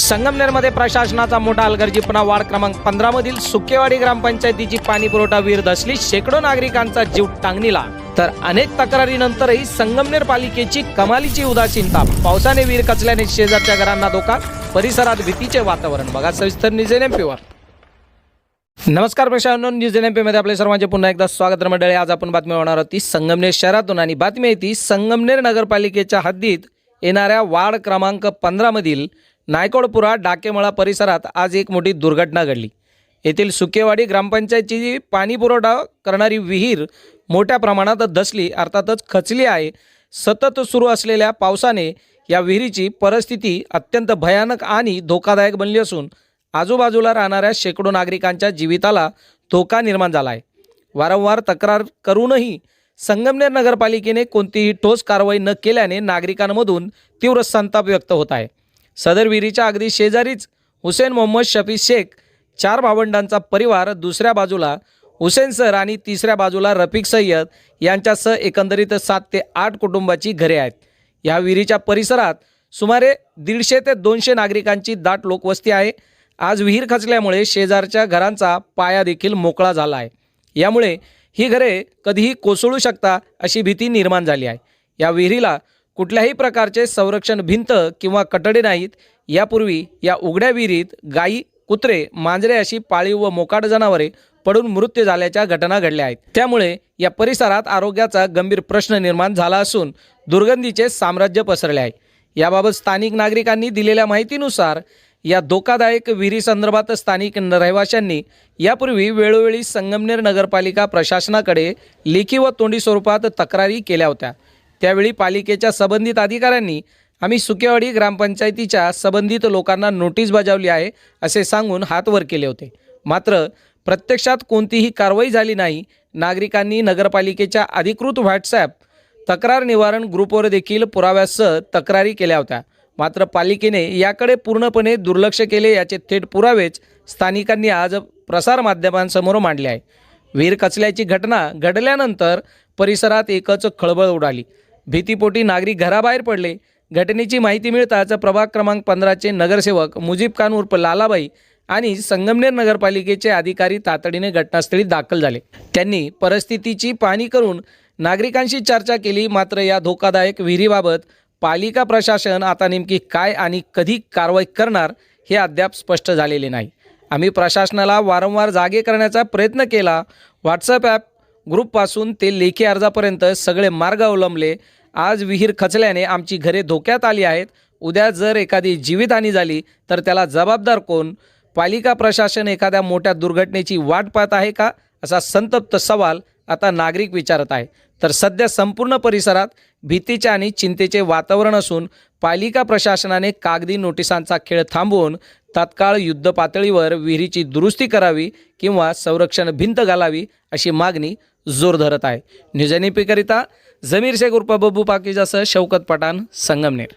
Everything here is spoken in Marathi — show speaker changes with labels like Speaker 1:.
Speaker 1: संगमनेरमध्ये प्रशासनाचा मोठा हलगर्जीपणा। वार्ड क्रमांक 15 मधील सुकेवाडी ग्रामपंचायतीची पाणी पुरवठा विहीर धसली, शेकडो नागरिकांचा जीव टांगणीला। तर अनेक तक्रारीनंतरही संगमनेर पालिकेची कमालीची उदासीनता। पावसाने विहीर कचल्याने शेजारच्या घरांना धोका, परिसरात भीतीचे वातावरण। बघा सविस्तर न्यूज एनएमपीवर। नमस्कार प्रेक्षकांनो, न्यूज एनएमपी मध्ये आपले सर्वांचे पुन्हा एकदा स्वागत मंडळी। आज आपण बातमी होणार होती संगमनेर शहरातून आणि बातमी येते संगमनेर नगरपालिकेच्या हद्दीत येणाऱ्या वार्ड क्रमांक 15 मधील नायकोडपुरा डाकेमळा परिसरात आज एक मोठी दुर्घटना घडली। येथील सुकेवाडी ग्रामपंचायतीची पाणी पुरवठा करणारी विहीर मोठ्या प्रमाणात धसली, अर्थातच खचली आहे। सतत सुरू असलेल्या पावसाने या विहिरीची परिस्थिती अत्यंत भयानक आणि धोकादायक बनली असून आजूबाजूला राहणाऱ्या शेकडो नागरिकांच्या जीविताला धोका निर्माण झाला आहे। वारंवार तक्रार करूनही संगमनेर नगरपालिकेने कोणतीही ठोस कारवाई न केल्याने नागरिकांमधून तीव्र संताप व्यक्त होत आहे। सदर विहिरीच्या अगदी शेजारीच हुसेन मोहम्मद शफी शेख, 4 भावंडांचा परिवार, दुसऱ्या बाजूला हुसेन सर आणि तिसऱ्या बाजूला रफिक सय्यद यांच्यासह एकंदरीत 7 ते 8 कुटुंबाची घरे आहेत। या विहिरीच्या परिसरात सुमारे 150 ते 200 नागरिकांची दाट लोकवस्ती आहे। आज विहीर खचल्यामुळे शेजारच्या घरांचा पाया देखील मोकळा झाला आहे। यामुळे ही घरे कधीही कोसळू शकता अशी भीती निर्माण झाली आहे। या विहिरीला कुठल्याही प्रकारचे संरक्षण भिंत किंवा कठडे नाहीत। यापूर्वी या उघड्या विहिरीत गायी, कुत्रे, मांजरे अशी पाळीव व मोकाट जनावरे पडून मृत्यू झाल्याच्या घटना घडल्या आहेत। त्यामुळे या परिसरात आरोग्याचा गंभीर प्रश्न निर्माण झाला असून दुर्गंधीचे साम्राज्य पसरले आहे। याबाबत स्थानिक नागरिकांनी दिलेल्या माहितीनुसार या धोकादायक विहिरी संदर्भात स्थानिक रहिवाशांनी यापूर्वी वेळोवेळी संगमनेर नगरपालिका प्रशासनाकडे लेखी व तोंडी स्वरूपात तक्रारी केल्या होत्या। त्यावेळी पालिकेच्या संबंधित अधिकाऱ्यांनी आम्ही सुकेवाडी ग्रामपंचायतीच्या संबंधित लोकांना नोटीस बजावली आहे असे सांगून हात वर केले होते। मात्र प्रत्यक्षात कोणतीही कारवाई झाली नाही। नागरिकांनी नगरपालिकेच्या अधिकृत व्हॉट्सॲप तक्रार निवारण ग्रुपवर देखील पुराव्यासह तक्रारी केल्या होत्या। मात्र पालिकेने याकडे पूर्णपणे दुर्लक्ष केले, याचे थेट पुरावेच स्थानिकांनी आज प्रसारमाध्यमांसमोर मांडले आहे। विहीर कचल्याची घटना घडल्यानंतर परिसरात एकच खळबळ उडाली। भीतीपोटी नागरिक घराबाहेर पडले। घटनेची माहिती मिळताच प्रभाग क्रमांक 15चे नगरसेवक मुजीब खान उर्फ लालाबाई आणि संगमनेर नगरपालिकेचे अधिकारी तातडीने घटनास्थळी दाखल झाले। त्यांनी परिस्थितीची पाहणी करून नागरिकांशी चर्चा केली। मात्र या धोकादायक विहिरीबाबत पालिका प्रशासन आता नेमकी काय आणि कधी कारवाई करणार हे अद्याप स्पष्ट झालेले नाही। आम्ही प्रशासनाला वारंवार जागे करण्याचा प्रयत्न केला। व्हॉट्सॲप ॲप ग्रुपपासून ते लेखी अर्जापर्यंत सगळे मार्ग अवलंबले। आज विहीर खचल्याने आमची घरे धोक्यात आली आहेत। उद्या जर एखादी जीवितहानी झाली तर त्याला जबाबदार कोण? पालिका प्रशासन एखाद्या मोठ्या दुर्घटनेची वाट पाहत आहे का, असा संतप्त सवाल आता नागरिक विचारत आहे। तर सध्या संपूर्ण परिसरात भीतीचे आणि चिंतेचे वातावरण असून पालिका प्रशासनाने कागदी नोटिसांचा खेळ थांबवून तात्काळ युद्ध पातळीवर विहिरीची दुरुस्ती करावी किंवा संरक्षण भिंत घालावी अशी मागणी जोर धरत आहे। न्यूज एनएमपी करिता जमीर शेख उर्फ बब्बू पाकीजासह शौकत पठाण, संगमनेर।